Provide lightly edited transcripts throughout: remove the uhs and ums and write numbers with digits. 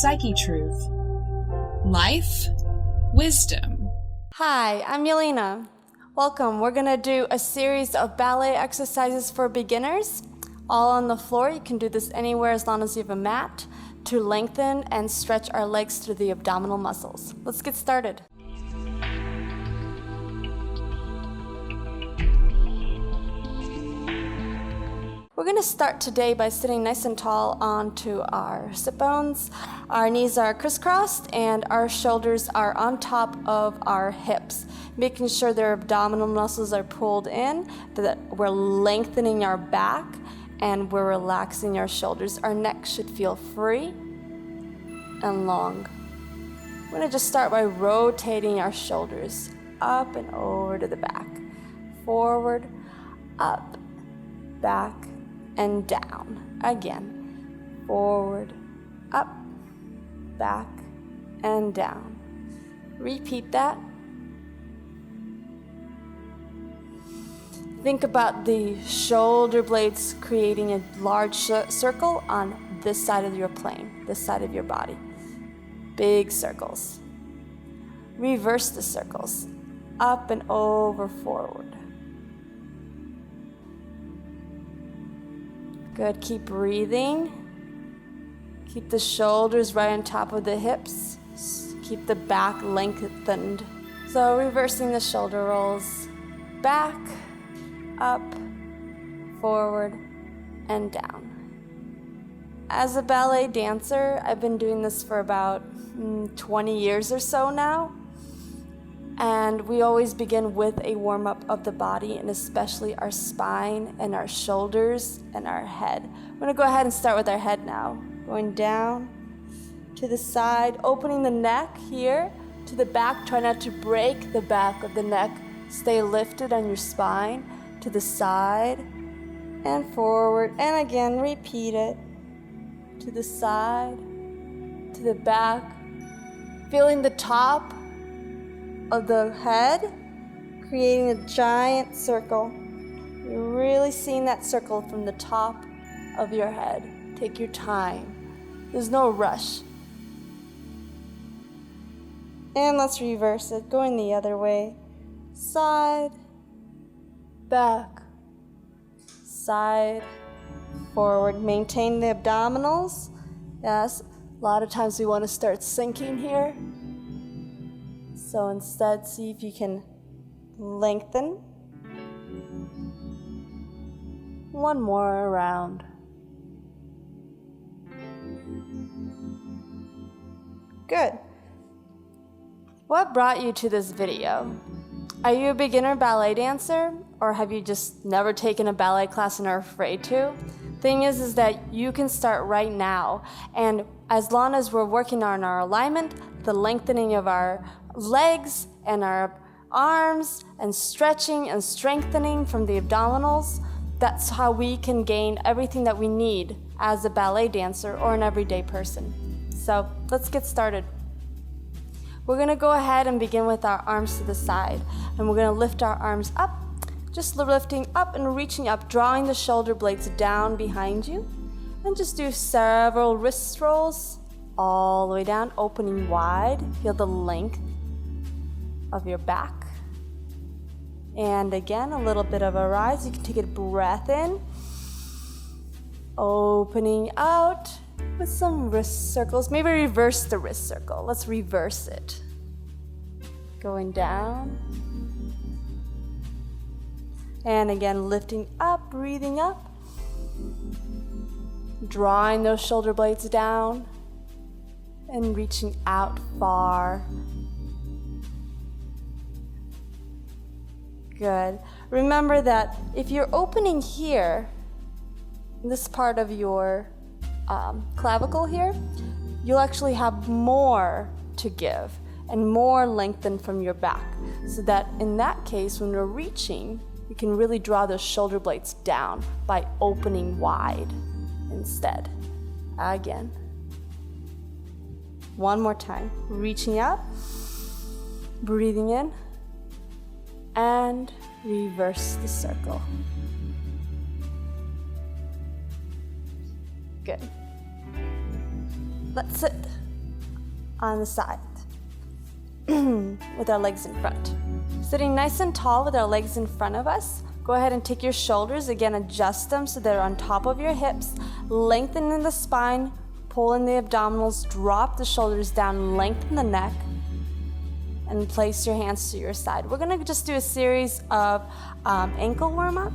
Psychetruth. Life, wisdom. Hi, I'm Yelena. Welcome. We're going to do a series of ballet exercises for beginners, all on the floor. You can do this anywhere as long as you have a mat, to lengthen and stretch our legs through the abdominal muscles. Let's get started. We're going to start today by sitting nice and tall onto our sit bones. Our knees are crisscrossed and our shoulders are on top of our hips, making sure their abdominal muscles are pulled in, that we're lengthening our back and we're relaxing our shoulders. Our neck should feel free and long. We're going to just start by rotating our shoulders up and over to the back, forward, up, back, and down. Again, forward, up, back, and down. Repeat that. Think about the shoulder blades creating a large circle on this side of your plane, this side of your body. Big circles. Reverse the circles. Up and over, forward. Good, keep breathing. Keep the shoulders right on top of the hips. Keep the back lengthened. So reversing the shoulder rolls. Back, up, forward, and down. As a ballet dancer, I've been doing this for about 20 years or so now. And we always begin with a warm-up of the body, and especially our spine and our shoulders and our head. We're going to go ahead and start with our head now. Going down to the side, opening the neck here to the back. Try not to break the back of the neck. Stay lifted on your spine. To the side and forward. And again, repeat it. To the side, to the back. Feeling the top of the head, creating a giant circle. You're really seeing that circle from the top of your head. Take your time. There's no rush. And let's reverse it, going the other way. Side, back, side, forward. Maintain the abdominals. Yes, a lot of times we want to start sinking here. So instead, see if you can lengthen. One more round. Good. What brought you to this video? Are you a beginner ballet dancer, or have you just never taken a ballet class and are afraid to? Thing is that you can start right now, and as long as we're working on our alignment, the lengthening of our legs and our arms, and stretching and strengthening from the abdominals, that's how we can gain everything that we need as a ballet dancer or an everyday person. So let's get started. We're going to go ahead and begin with our arms to the side, and we're going to lift our arms up, just lifting up and reaching up, drawing the shoulder blades down behind you, and just do several wrist rolls all the way down, opening wide. Feel the length of your back. And again, a little bit of a rise. You can take a breath in, opening out with some wrist circles. Maybe reverse the wrist circle. Let's reverse it. Going down. And again, lifting up, breathing up. Drawing those shoulder blades down and reaching out far. Good. Remember that if you're opening here, this part of your clavicle here, you'll actually have more to give and more lengthen from your back. So that in that case, when we're reaching, you can really draw those shoulder blades down by opening wide instead. Again. One more time. Reaching up, breathing in, and reverse the circle. Good. Let's sit. on the side with our legs in front. Sitting nice and tall with our legs in front of us, go ahead and take your shoulders, again adjust them so they're on top of your hips, lengthen in the spine, pull in the abdominals, drop the shoulders down, lengthen the neck, and place your hands to your side. We're gonna just do a series of ankle warm-up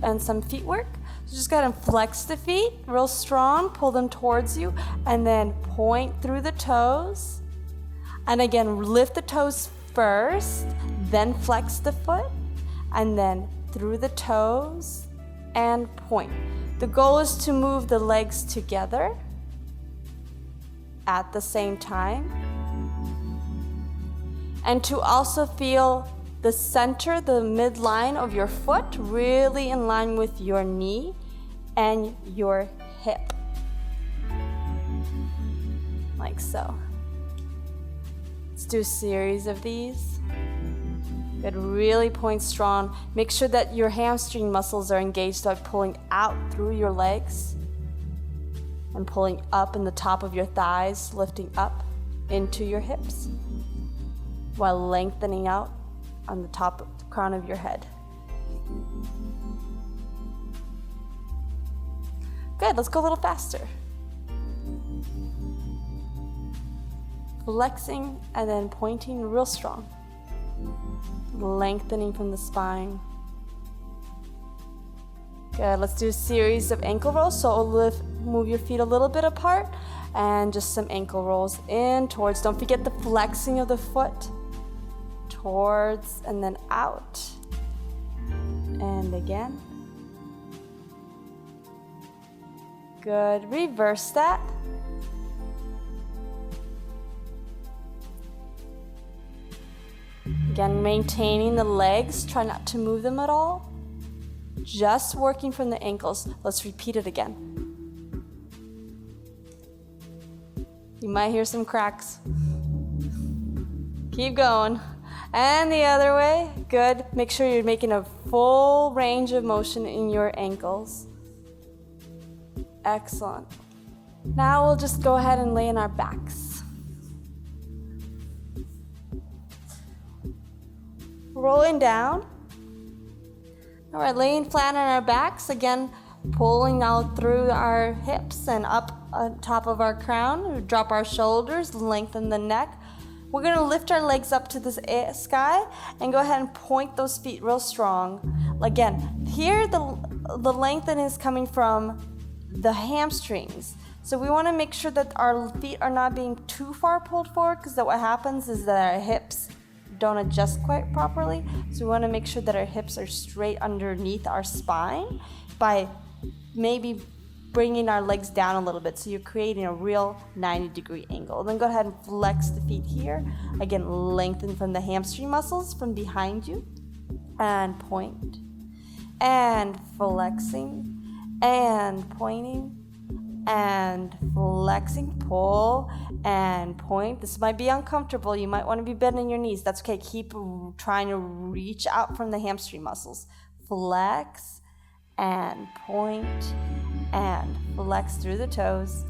and some feet work. So just go ahead and flex the feet real strong, pull them towards you, and then point through the toes. And again, lift the toes first, then flex the foot, and then through the toes and point. The goal is to move the legs together at the same time, and to also feel the center, the midline of your foot really in line with your knee and your hip, like so. Let's do a series of these. Good, really point strong. Make sure that your hamstring muscles are engaged by pulling out through your legs and pulling up in the top of your thighs, lifting up into your hips while lengthening out on the top of the crown of your head. Good, let's go a little faster. Flexing and then pointing real strong. Lengthening from the spine. Good, let's do a series of ankle rolls. So move your feet a little bit apart and just some ankle rolls in, towards. Don't forget the flexing of the foot. Towards and then out. And again. Good, reverse that. Again, maintaining the legs, try not to move them at all. Just working from the ankles. Let's repeat it again. You might hear some cracks. Keep going. And the other way. Good. Make sure you're making a full range of motion in your ankles. Excellent. Now we'll just go ahead and lay in our backs. Rolling down. All right, laying flat on our backs. Again, pulling out through our hips and up on top of our crown. Drop our shoulders, lengthen the neck. We're gonna lift our legs up to the sky and go ahead and point those feet real strong. Again, here the lengthen is coming from the hamstrings. So we wanna make sure that our feet are not being too far pulled forward, because what happens is that our hips don't adjust quite properly. So we wanna make sure that our hips are straight underneath our spine by maybe bringing our legs down a little bit, so you're creating a real 90-degree angle. Then go ahead and flex the feet here. Again, lengthen from the hamstring muscles from behind you. And point. And flexing. And pointing. And flexing. Pull. And point. This might be uncomfortable. You might want to be bending your knees. That's okay. Keep trying to reach out from the hamstring muscles. Flex. And point. And flex through the toes,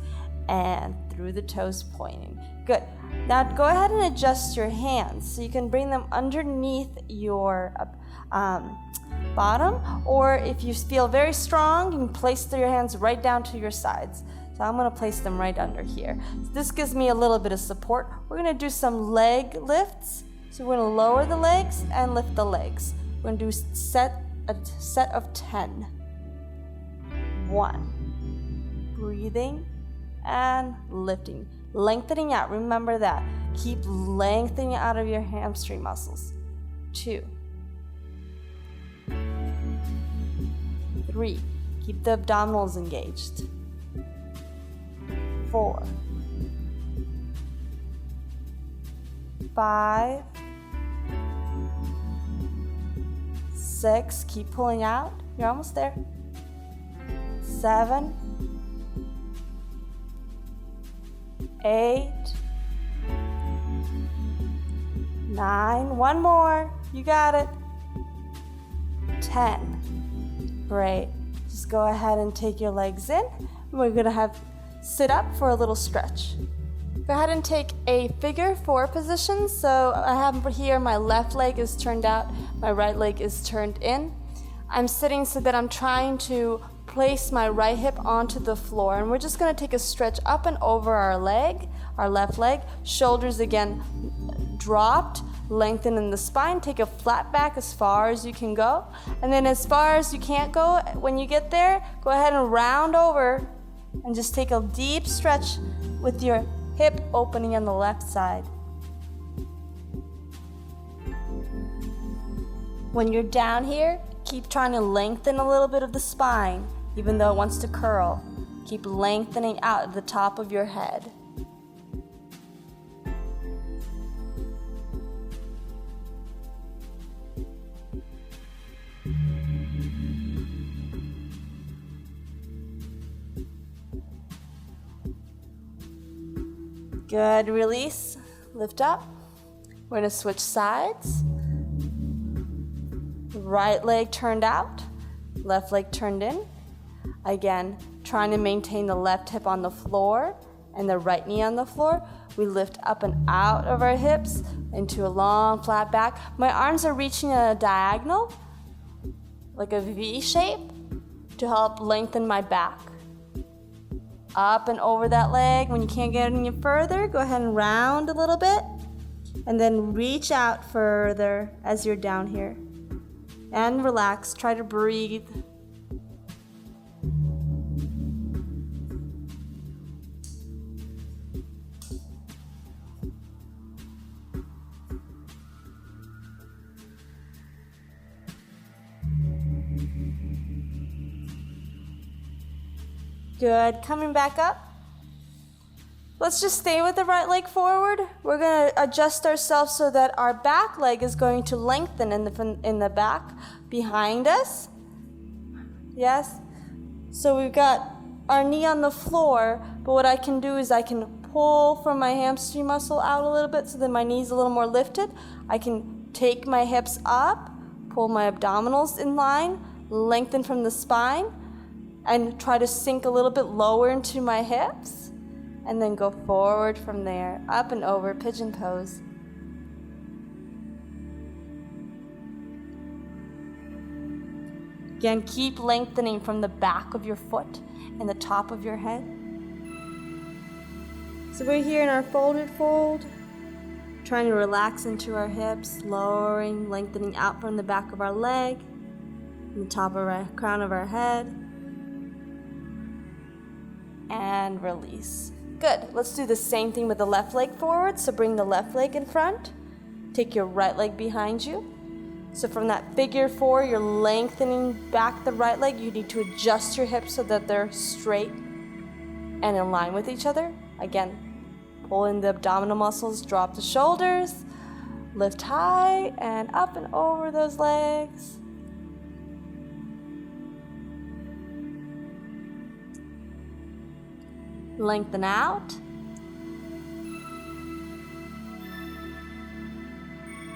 and through the toes pointing. Good. Now go ahead and adjust your hands so you can bring them underneath your bottom, or if you feel very strong, you can place your hands right down to your sides. So I'm going to place them right under here. So this gives me a little bit of support. We're going to do some leg lifts. So we're going to lower the legs and lift the legs. We're going to do a set of 10. 1. Breathing and lifting. Lengthening out. Remember that. Keep lengthening out of your hamstring muscles. 2. 3. Keep the abdominals engaged. 4. 5. 6. Keep pulling out. You're almost there. 7, 8, 9, one more, you got it, 10. Great. Just go ahead and take your legs in. We're gonna sit up for a little stretch. Go ahead and take a figure 4 position. So I have here my left leg is turned out, my right leg is turned in. I'm sitting so that I'm trying to place my right hip onto the floor, and we're just going to take a stretch up and over our leg, our left leg. Shoulders again dropped, lengthen in the spine, take a flat back as far as you can go, and then as far as you can't go, when you get there, go ahead and round over and just take a deep stretch with your hip opening on the left side. When you're down here, keep trying to lengthen a little bit of the spine, even though it wants to curl. Keep lengthening out at the top of your head. Good, release, lift up. We're gonna switch sides. Right leg turned out, left leg turned in. Again, trying to maintain the left hip on the floor and the right knee on the floor. We lift up and out of our hips into a long flat back. My arms are reaching a diagonal, like a V shape, to help lengthen my back. Up and over that leg. When you can't get any further, go ahead and round a little bit, and then reach out further as you're down here. And relax, try to breathe. Good, coming back up. Let's just stay with the right leg forward. We're gonna adjust ourselves so that our back leg is going to lengthen in the back behind us. Yes? So we've got our knee on the floor, but what I can do is I can pull from my hamstring muscle out a little bit so that my knee's a little more lifted. I can take my hips up, pull my abdominals in line, lengthen from the spine, and try to sink a little bit lower into my hips, and then go forward from there, up and over, pigeon pose. Again, keep lengthening from the back of your foot and the top of your head. So we're here in our folded fold, trying to relax into our hips, lowering, lengthening out from the back of our leg, and the top of our crown of our head. And release. Good. Let's do the same thing with the left leg forward. So bring the left leg in front. Take your right leg behind you. So from that figure 4, you're lengthening back the right leg. You need to adjust your hips so that they're straight and in line with each other. Again, pull in the abdominal muscles, drop the shoulders, lift high and up and over those legs. Lengthen out.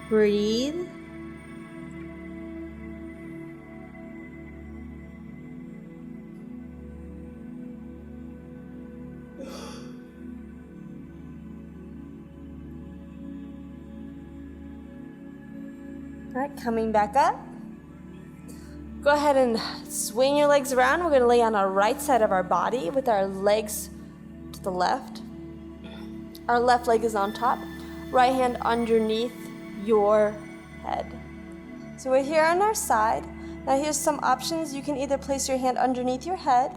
Breathe. All right, coming back up. Go ahead and swing your legs around. We're going to lay on our right side of our body with our legs to the left. Our left leg is on top, right hand underneath your head. So we're here on our side. Now here's some options. You can either place your hand underneath your head,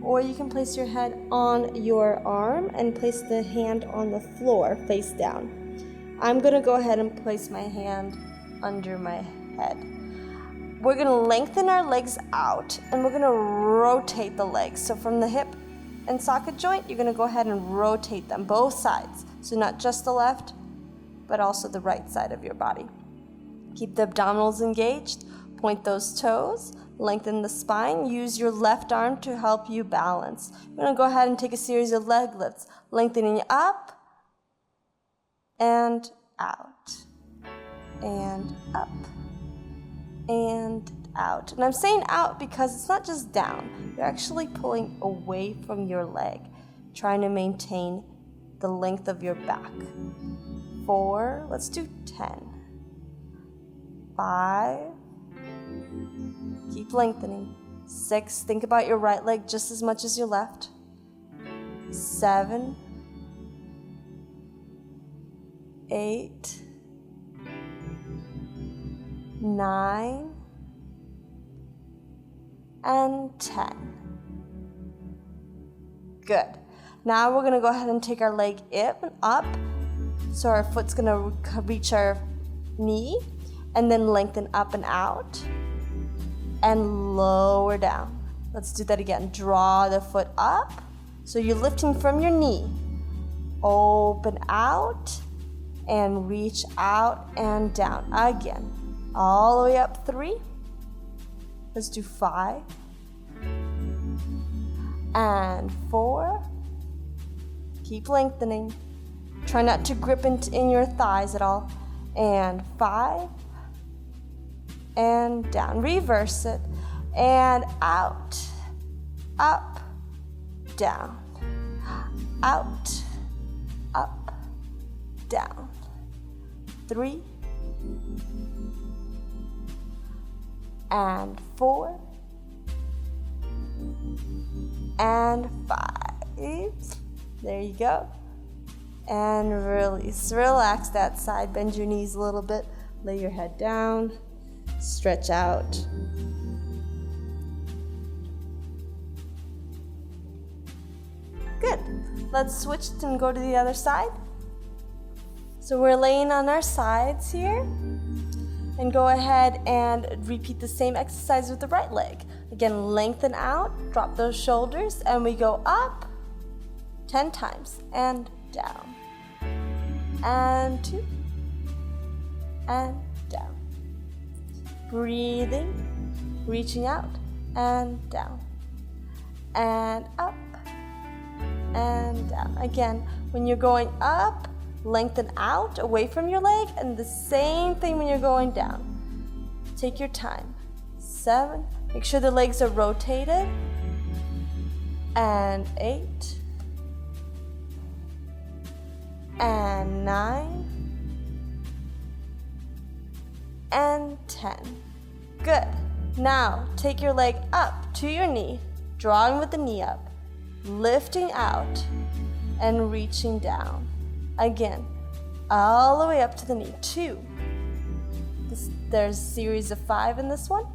or you can place your head on your arm and place the hand on the floor face down. I'm going to go ahead and place my hand under my head. We're going to lengthen our legs out, and we're going to rotate the legs. So from the hip and socket joint, you're going to go ahead and rotate them, both sides. So not just the left, but also the right side of your body. Keep the abdominals engaged, point those toes, lengthen the spine, use your left arm to help you balance. We're going to go ahead and take a series of leg lifts, lengthening up and out, and up, and out. And I'm saying out because it's not just down. You're actually pulling away from your leg, trying to maintain the length of your back. 4, let's do 10. 5, keep lengthening. 6, think about your right leg just as much as your left. 7, 8, 9, and 10. Good. Now we're going to go ahead and take our leg up. So our foot's going to reach our knee, and then lengthen up and out, and lower down. Let's do that again. Draw the foot up. So you're lifting from your knee. Open out, and reach out and down. Again. All the way up. 3. Let's do 5. And 4. Keep lengthening. Try not to grip in your thighs at all. And 5. And down. Reverse it. And out. Up. Down. Out. Up. Down. 3. And 4. And 5. There you go. And release. Relax that side. Bend your knees a little bit. Lay your head down. Stretch out. Good. Let's switch and go to the other side. So we're laying on our sides here. And go ahead and repeat the same exercise with the right leg. Again, lengthen out, drop those shoulders, and we go up 10 times and down. And 2. And down. Breathing, reaching out and down. And up and down. Again, when you're going up, lengthen out away from your leg, and the same thing when you're going down. Take your time. 7. Make sure the legs are rotated. And 8. And 9. And 10. Good. Now take your leg up to your knee, drawing with the knee up, lifting out, and reaching down. Again, all the way up to the knee. 2. There's a series of 5 in this one.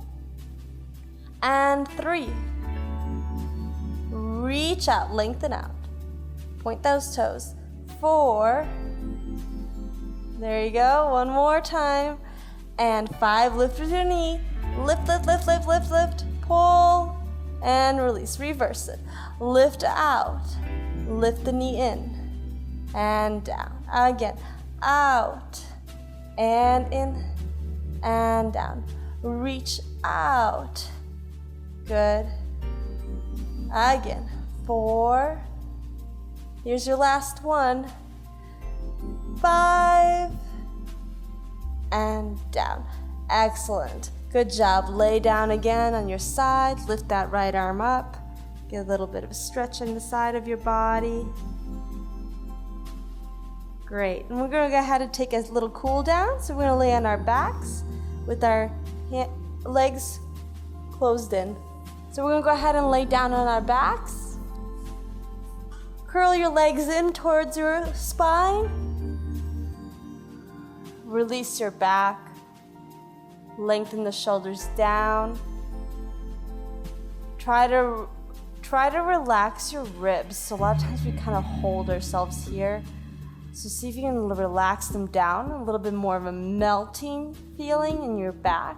And 3. Reach out, lengthen out. Point those toes. 4. There you go. One more time. And 5, lift with your knee. Lift, lift, lift, lift, lift, lift. Pull and release. Reverse it. Lift out. Lift the knee in. And down. Again. Out. And in. And down. Reach out. Good. Again. 4. Here's your last one. 5. And down. Excellent. Good job. Lay down again on your side. Lift that right arm up. Get a little bit of a stretch on the side of your body. Great. And we're going to go ahead and take a little cool down. So we're going to lay on our backs with our legs closed in. So we're going to go ahead and lay down on our backs. Curl your legs in towards your spine. Release your back. Lengthen the shoulders down. Try to relax your ribs. So a lot of times we kind of hold ourselves here. So see if you can relax them down. A little bit more of a melting feeling in your back.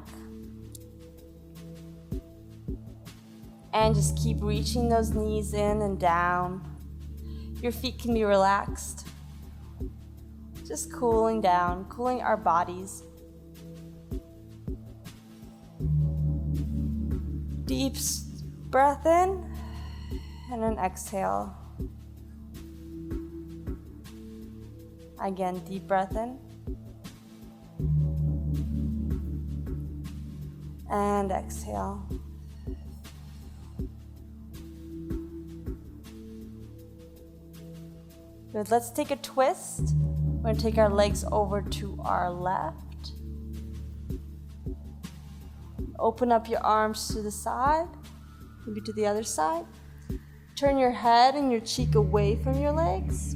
And just keep reaching those knees in and down. Your feet can be relaxed. Just cooling down, cooling our bodies. Deep breath in and an exhale. Again, deep breath in and exhale. Good. Let's take a twist. We're going to take our legs over to our left. Open up your arms to the side, maybe to the other side. Turn your head and your cheek away from your legs.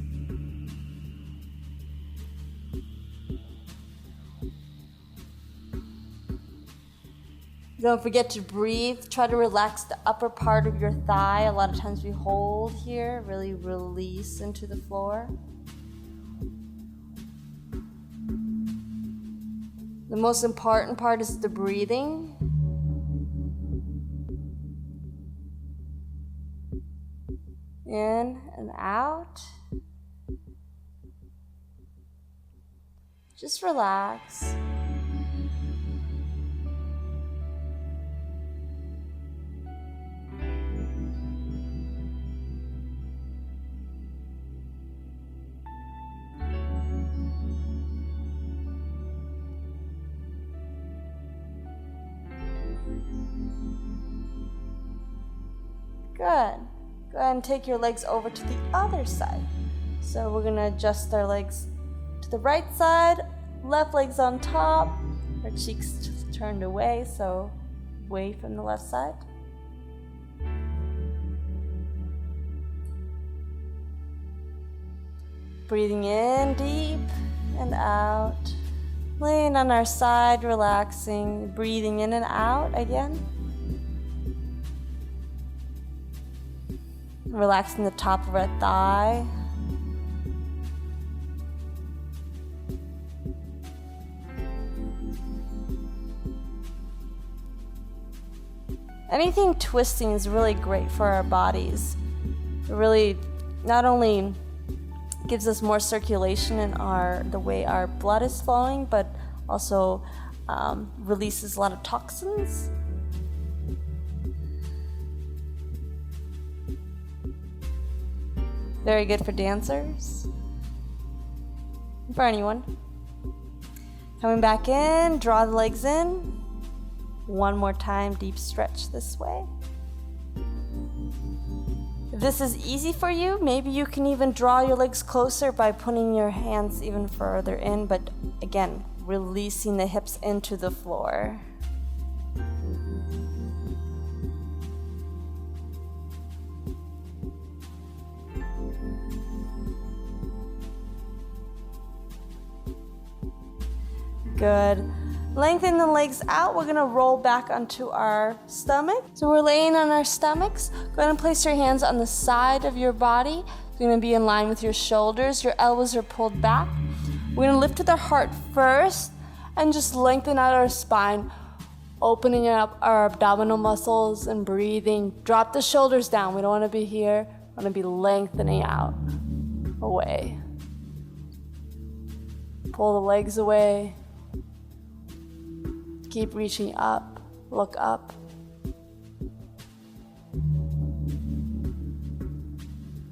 Don't forget to breathe. Try to relax the upper part of your thigh. A lot of times we hold here. Really release into the floor. The most important part is the breathing. In and out. Just relax. Good. Go ahead and take your legs over to the other side. So we're going to adjust our legs to the right side, left leg's on top, our cheeks turned away, so away from the left side. Breathing in deep and out. Laying on our side, relaxing, breathing in and out again. Relaxing the top of our thigh. Anything twisting is really great for our bodies. It really not only gives us more circulation in the way our blood is flowing, but also releases a lot of toxins. Very good for dancers. For anyone. Coming back in, draw the legs in. One more time, deep stretch this way. If this is easy for you, maybe you can even draw your legs closer by putting your hands even further in, but again, releasing the hips into the floor. Good. Lengthen the legs out. We're going to roll back onto our stomach. So we're laying on our stomachs. Go ahead and place your hands on the side of your body. It's going to be in line with your shoulders. Your elbows are pulled back. We're going to lift to the heart first and just lengthen out our spine, opening up our abdominal muscles and breathing. Drop the shoulders down. We don't want to be here. We want to be lengthening out, away. Pull the legs away. Keep reaching up, look up.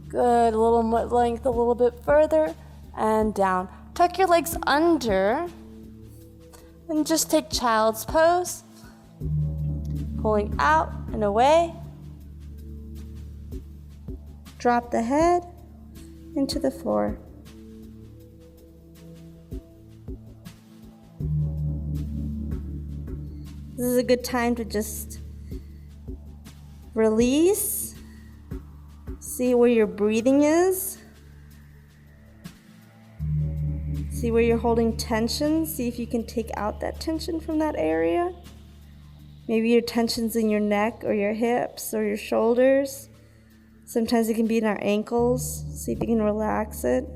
Good, a little more length, a little bit further, and down. Tuck your legs under, and just take child's pose. Pulling out and away. Drop the head into the floor. This is a good time to just release, see where your breathing is, see where you're holding tension, see if you can take out that tension from that area. Maybe your tension's in your neck or your hips or your shoulders. Sometimes it can be in our ankles. See if you can relax it.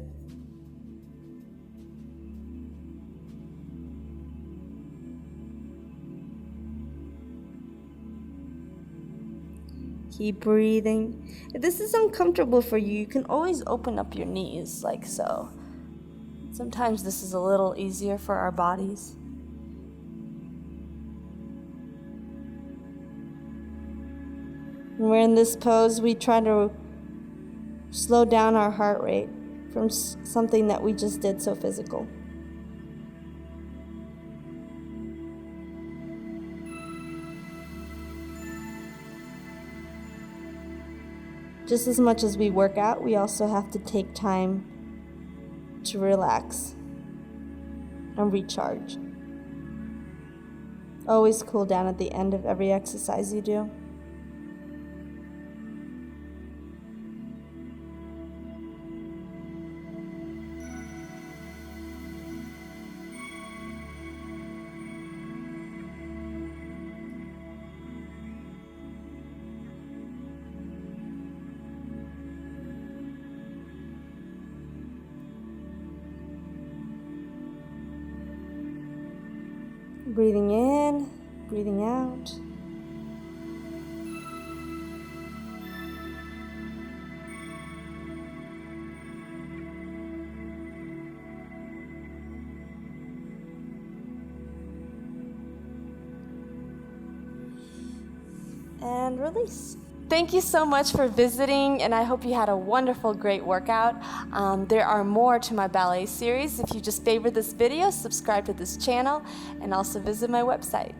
Keep breathing. If this is uncomfortable for you, you can always open up your knees like so. Sometimes this is a little easier for our bodies. When we're in this pose, we try to slow down our heart rate from something that we just did so physical. Just as much as we work out, we also have to take time to relax and recharge. Always cool down at the end of every exercise you do. Breathing in, breathing out. And release. Thank you so much for visiting, and I hope you had a wonderful, great workout. There are more to my ballet series. If you just favored this video, subscribe to this channel, and also visit my website.